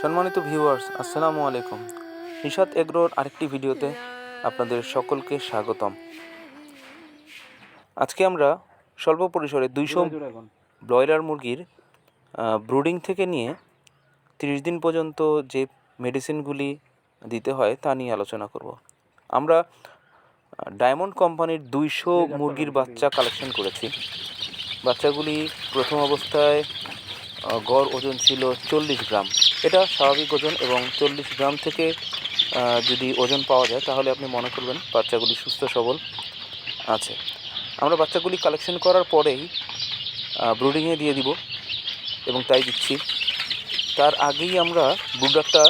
সম্মানিত ভিউয়ার্স, আসসালামু আলাইকুম। নিশাত এগ্রোর আরেকটি ভিডিওতে আপনাদের সকলকে স্বাগতম। আজকে আমরা স্বল্প পরিসরে 200 ব্রয়লার মুরগির ব্রুডিং থেকে নিয়ে 30 দিন পর্যন্ত যে মেডিসিনগুলি দিতে হয় তা নিয়ে আলোচনা করব। আমরা ডায়মন্ড কোম্পানির 200 মুরগির বাচ্চা কালেকশন করেছি। বাচ্চাগুলি প্রথম অবস্থায় গড় ওজন ছিল 40 গ্রাম। এটা স্বাভাবিক ওজন, এবং 40 গ্রাম থেকে যদি ওজন পাওয়া যায় তাহলে আপনি মনে করবেন বাচ্চাগুলি সুস্থ সবল আছে। আমরা বাচ্চাগুলি কালেকশন করার পরেই ব্রুডিংয়ে দিয়ে দিব, এবং তাই দিচ্ছি। তার আগেই আমরা ব্রুডারটা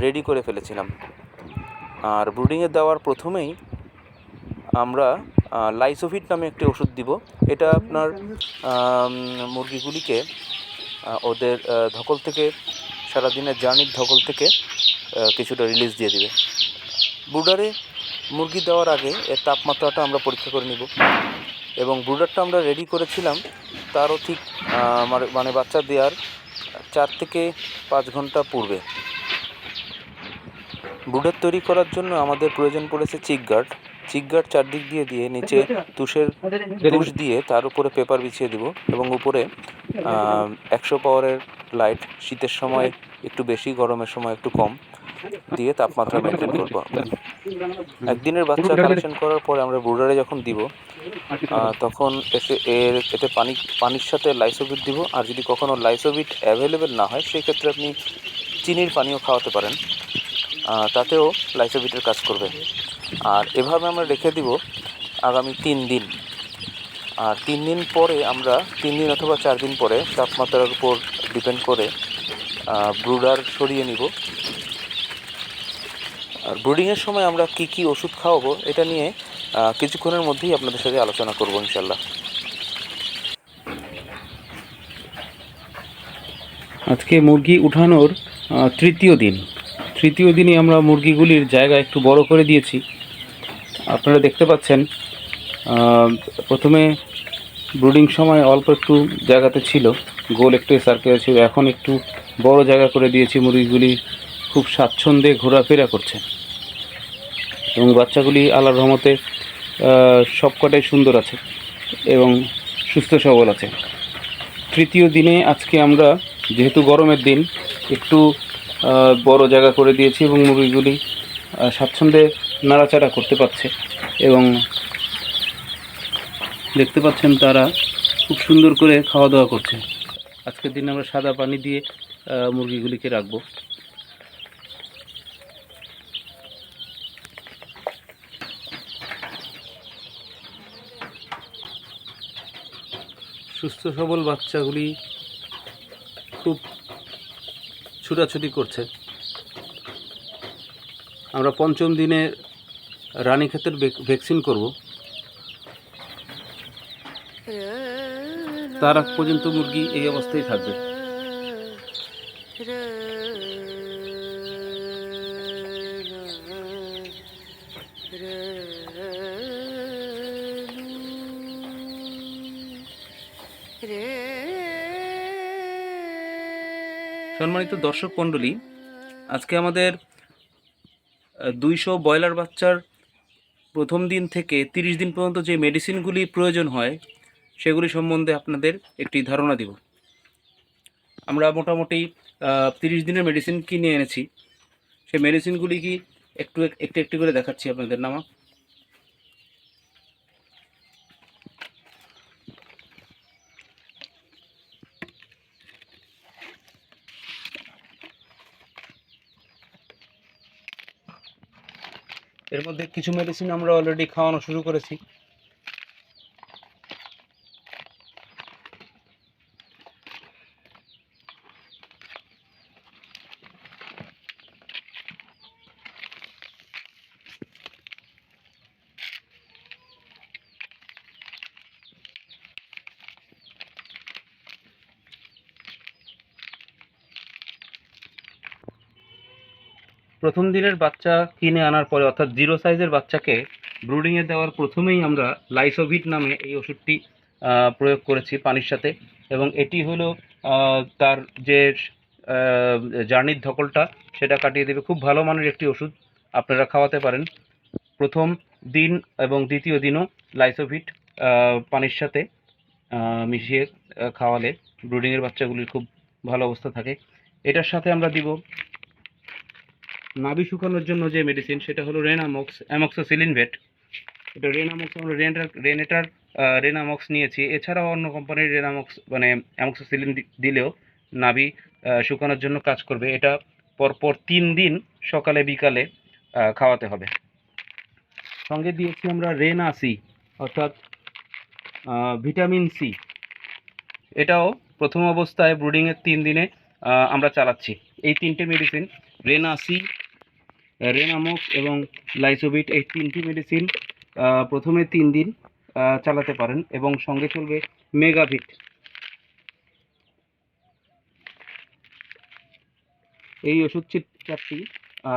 রেডি করে ফেলেছিলাম। আর ব্রুডিংয়ে দেওয়ার প্রথমেই আমরা লাইসোভিট নামে একটি ওষুধ দিব। এটা আপনার মুরগিগুলিকে ওদের ধকল থেকে, সারাদিনের জার্নির ধকল থেকে কিছুটা রিলিজ দিয়ে দিবে। ব্রুডারে মুরগি দেওয়ার আগে এর তাপমাত্রাটা আমরা পরীক্ষা করে নিব, এবং ব্রুডারটা আমরা রেডি করেছিলাম তারও ঠিক মানে বাচ্চা দেওয়ার 4 থেকে 5 ঘন্টা পূর্বে। ব্রুডার তৈরি করার জন্য আমাদের প্রয়োজন পড়েছে চিকগার্ড। চারদিক দিয়ে নিচে তুষ দিয়ে তার উপরে পেপার বিছিয়ে দিব, এবং উপরে 100 পাওয়ারের লাইট, শীতের সময় একটু বেশি, গরমের সময় একটু কম দিয়ে তাপমাত্রা মেনটেন করব। একদিনের বাচ্চা কালেকশন করার পরে আমরা ব্রুডারে যখন দিব তখন এতে পানির সাথে লাইসোভিট দিব। আর যদি কখনো লাইসোভিট অ্যাভেলেবেল না হয় সেই ক্ষেত্রে আপনি চিনির পানিও খাওয়াতে পারেন, তাতেও লাইসোভিটের কাজ করবে। আর এভাবে আমরা রেখে দিব আগামী 3 দিন। আর 3 দিন পরে আমরা 3 দিন অথবা 4 দিন পরে তাপমাত্রার উপর ডিপেন্ড করে ব্রুডার সরিয়ে নিব। আর ব্রুডিংয়ের সময় আমরা কি ওষুধ খাওয়াবো এটা নিয়ে কিছুক্ষণের মধ্যেই আপনাদের সাথে আলোচনা করব ইনশাল্লাহ। আজকে মুরগি উঠানোর তৃতীয় দিনই আমরা মুরগিগুলির জায়গা একটু বড় করে দিয়েছি। আপনারা দেখতে পাচ্ছেন, প্রথমে ব্রুডিং সময় অল্প একটু জায়গাতে ছিল, গোল একটু সার্কেল ছিল, এখন একটু বড় জায়গা করে দিয়েছি। মুরগিগুলি খুব স্বাচ্ছন্দ্যে ঘোরাফেরা করছে, এবং বাচ্চাগুলি আল্লাহর রহমতে সবকটাই সুন্দর আছে এবং সুস্থ সবল আছে। তৃতীয় দিনে আজকে আমরা, যেহেতু গরমের দিন, একটু বড় জায়গা করে দিয়েছি, এবং মুরগিগুলি স্বাচ্ছন্দ্যে নাড়াচাড়া করতে পারছে, এবং দেখতে পাচ্ছেন তারা খুব সুন্দর করে খাওয়া দাওয়া করছে। আজকের দিন আমরা সাদা পানি দিয়ে মুরগিগুলিকে রাখবো। সুস্থ সবল বাচ্চাগুলি খুব ছুটাছুটি করছে। আমরা 5ম দিনে রানীক্ষেতের ভ্যাকসিন করব। তার আগ পর্যন্ত মুরগি এই অবস্থায় থাকবে। সম্মানিত দর্শক মণ্ডলী, আজকে আমাদের 200 ব্রয়লার বাচ্চার প্রথম দিন থেকে 30 দিন পর্যন্ত যে মেডিসিনগুলি প্রয়োজন হয় সেগুলি সম্বন্ধে আপনাদের একটি ধারণা দিব। আমরা মোটামুটি 30 দিনের মেডিসিন কিনে এনেছি। সেই মেডিসিনগুলি কি একটু করে দেখাচ্ছি আপনাদের নামা। এর মধ্যে কিছু মেডিসিন আমরা অলরেডি খাওয়ানো শুরু করেছি। প্রথম দিনের বাচ্চা কিনে আনার পরে, অর্থাৎ 0 সাইজের বাচ্চাকে ব্রুডিংয়ে দেওয়ার প্রথমেই আমরা লাইসোভিট নামে এই ওষুধটি প্রয়োগ করেছি পানির সাথে, এবং এটি হলো তার যে জার্নির ধকলটা সেটা কাটিয়ে দেবে। খুব ভালো মানের একটি ওষুধ, আপনারা খাওয়াতে পারেন। প্রথম দিন এবং দ্বিতীয় দিনও লাইসোভিট পানির সাথে মিশিয়ে খাওয়ালে ব্রুডিংয়ের বাচ্চাগুলির খুব ভালো অবস্থা থাকে। এটার সাথে আমরা দিব নাভি শুকানোর জন্য যে মেডিসিন, সেটা হলো রেনামক্স, অ্যামক্সিসিলিন ভেট। এটা রেনামক্স, আমরা রেনামক্স নিয়েছি। এছাড়াও অন্য কোম্পানির রেনামক্স মানে অ্যামক্সিসিলিন দিলেও নাভি শুকানোর জন্য কাজ করবে। এটা পরপর 3 দিন সকালে বিকালে খাওয়াতে হবে। সঙ্গে দিয়েছি আমরা রেনা সি, অর্থাৎ ভিটামিন সি। এটাও প্রথম অবস্থায় ব্রুডিংয়ের 3 দিনে আমরা চালাচ্ছি। এই 3টে মেডিসিন, রেনা সি, রেনামক্স এবং লাইসোভিট, এই 3টি মেডিসিন প্রথমে 3 দিন চালাতে পারেন এবং সঙ্গে চলবে মেগাভিট। এই ওষুধ চারটি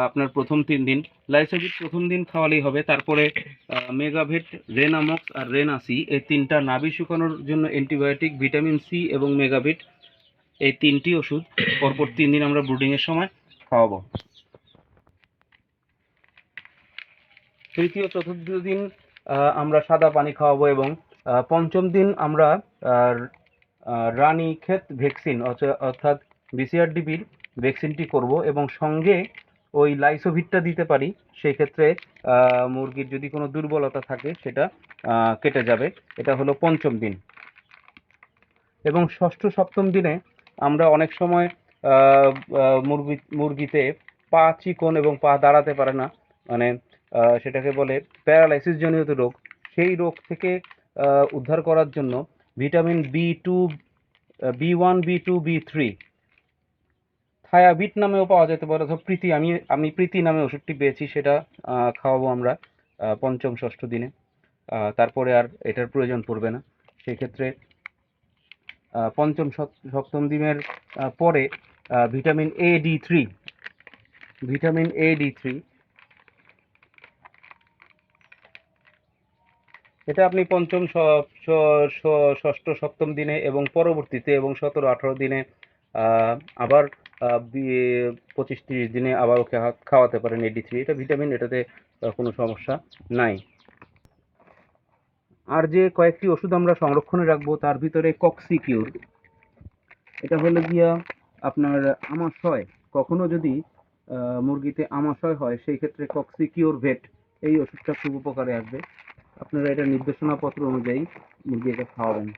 আপনার প্রথম 3 দিন, লাইসোভিট প্রথম দিন খাওয়ালেই হবে। তারপরে মেগাভিট, রেনামক্স আর রেনাসি, এই 3টা নাভি শুকানোর জন্য অ্যান্টিবায়োটিক, ভিটামিন সি এবং মেগাভিট, এই 3টি ওষুধ পরপর 3 দিন আমরা ব্রুডিংয়ের সময় খাওয়াবো। তৃতীয় চতুর্থ দিন আমরা সাদা পানি খাওয়াবো এবং পঞ্চম দিন আমরা রানীক্ষেত ভ্যাকসিন অর্থাৎ বিসিআরডিবির ভ্যাকসিনটি করব এবং সঙ্গে ওই লাইসোভিটটা দিতে পারি। সেই ক্ষেত্রে মুরগির যদি কোনো দুর্বলতা থাকে সেটা কেটে যাবে। এটা হলো পঞ্চম দিন। এবং ষষ্ঠ সপ্তম দিনে আমরা অনেক সময় মুরগিতে পা চিকন এবং পা দাঁড়াতে পারে না, মানে সেটাকে বলে প্যারালাইসিস জনিত রোগ। সেই রোগ থেকে উদ্ধার করার জন্য vitamin B2, B1, B2, B3 থায়াবিট নামেও পাওয়া যেতে পারে, অথবা প্রীতি, আমি প্রীতি নামে ওষুধটি পেয়েছি, সেটা খাওয়াবো আমরা পঞ্চম ষষ্ঠ দিনে। তারপরে আর এটার প্রয়োজন পড়বে না। সেক্ষেত্রে পঞ্চম সপ্তম দিনের পরে ভিটামিন A, D3, এটা আপনি পঞ্চম, ষষ্ঠ, সপ্তম দিনে এবং পরবর্তীতে এবং 17-18 দিনে আবার 25-30 দিনে আবারও খাওয়াতে পারেন A, D3। এটা ভিটামিন, এটাতে কোনো সমস্যা নাই। আর যে কয়েকটি ওষুধ আমরা সংরক্ষণে রাখবো তার ভিতরে কক্সিকিউর, এটা হলো গিয়া আপনার আমাশয়, কখনো যদি মুরগিতে আমাশয় হয় সেই ক্ষেত্রে কক্সিকিউর ভেট, এই ওষুধটা খুব উপকারে আসবে। আপনারা এটা নির্দেশনাপত্র অনুযায়ী মুরগিকে খাওয়াবেন।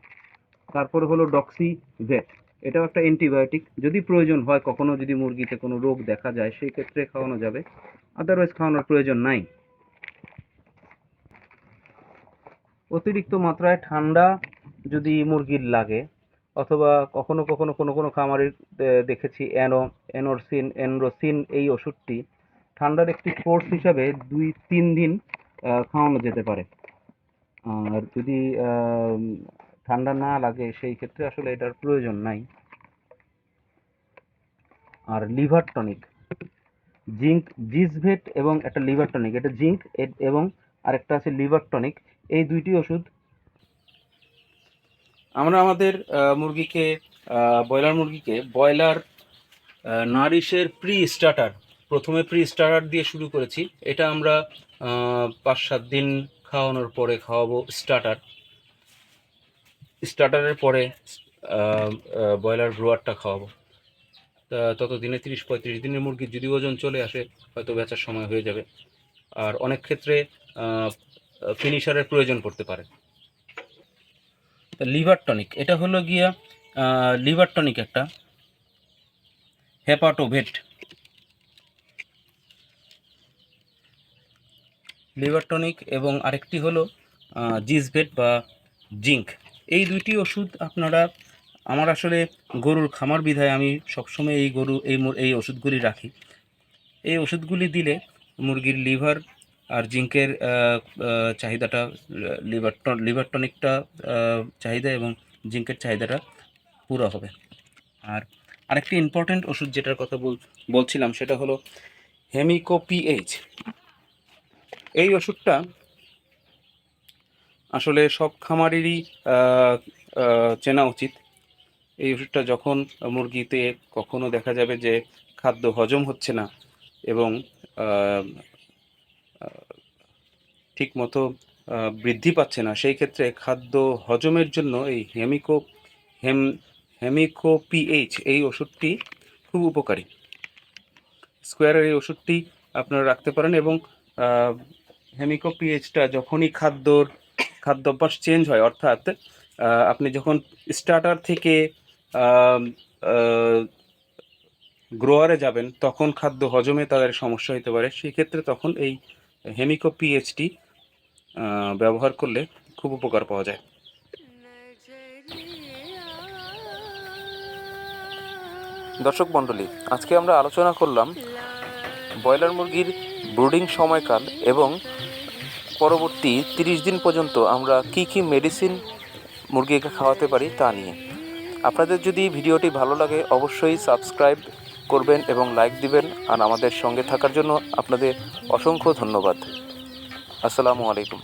তারপরে হলো ডক্সি ভেট, এটাও একটা অ্যান্টিবায়োটিক। যদি প্রয়োজন হয়, কখনো যদি মুরগিতে কোনো রোগ দেখা যায়, সেই ক্ষেত্রে খাওয়ানো যাবে, আদারওয়াইজ খাওয়ানোর প্রয়োজন নাই। অতিরিক্ত মাত্রায় ঠান্ডা যদি মুরগির লাগে, অথবা কখনো কখনো কোনো কোনো খামারের দেখেছি এনরোসিন, এই ওষুধটি ঠান্ডার একটি কোর্স হিসাবে 2-3 দিন খাওয়ানো যেতে পারে। আর যদি ঠান্ডা না লাগে সেই ক্ষেত্রে আসলে এটার প্রয়োজন নাই। আর লিভার টনিক, জিঙ্ক, জিসভেট এবং একটা লিভার টনিক, এটা জিঙ্ক এবং আরেকটা আছে লিভার টনিক, এই 2টি ওষুধ আমরা আমাদের মুরগিকে, ব্রয়লার নারিশের প্রথমে প্রি স্টার্টার দিয়ে শুরু করেছি। এটা আমরা 5-7 দিন খাওয়ানোর পরে খাওয়াবো স্টার্টারের পরে ব্রয়লার ব্রুয়ারটা খাওয়াবো। ততদিনে 30-35 দিনের মুরগির যদি ওজন চলে আসে, হয়তো বেচার সময় হয়ে যাবে। আর অনেক ক্ষেত্রে ফিনিশারের প্রয়োজন পড়তে পারে। লিভার টনিক, এটা হলো গিয়া লিভার টনিক একটা হেপাটোভেট, লিভার টনিক, এবং আরেকটি হলো জিসভেট বা জিঙ্ক। এই 2টি ওষুধ আপনারা, আমার আসলে গরুর খামার বিধায় আমি সবসময় এই ওষুধগুলি রাখি। এই ওষুধগুলি দিলে মুরগির লিভার আর জিঙ্কের চাহিদাটা, লিভার টনিকটা চাহিদা এবং জিঙ্কের চাহিদাটা পুরো হবে। আর আরেকটি ইম্পর্টেন্ট ওষুধ যেটার কথা বলছিলাম সেটা হলো হেমিকোপিএইচ। এই ওষুধটা আসলে সব খামারেরই চেনা উচিত। এই ওষুধটা যখন মুরগিতে কখনো দেখা যাবে যে খাদ্য হজম হচ্ছে না এবং আহ, ঠিক মতো বৃদ্ধি পাচ্ছে না, সেই ক্ষেত্রে খাদ্য হজমের জন্য এই হেমিকোপিএইচ এই ওষুধটি খুব উপকারী। স্কোয়ারের এই ওষুধটি আপনারা রাখতে পারেন এবং হেমিকোপিএইচটা যখনই খাদ্যাভ্যাস চেঞ্জ হয়, অর্থাৎ আপনি যখন স্টার্টার থেকে গ্রোয়ারে যাবেন তখন খাদ্য হজমে তাদের সমস্যা হতে পারে, সেক্ষেত্রে তখন এই হেমিকোপিএইচটি ব্যবহার করলে খুব উপকার পাওয়া যায়। দর্শক মণ্ডলী, আজকে আমরা আলোচনা করলাম ব্রয়লার মুরগির ব্রুডিং সময়কাল এবং পরবর্তী 30 দিন পর্যন্ত আমরা কি কি মেডিসিন মুরগিকে খাওয়াতে পারি তা নিয়ে। আপনাদের যদি ভিডিওটি ভালো লাগে অবশ্যই সাবস্ক্রাইব করবেন এবং লাইক দিবেন, আর আমাদের সঙ্গে থাকার জন্য আপনাদের অসংখ্য ধন্যবাদ। আসসালামু আলাইকুম।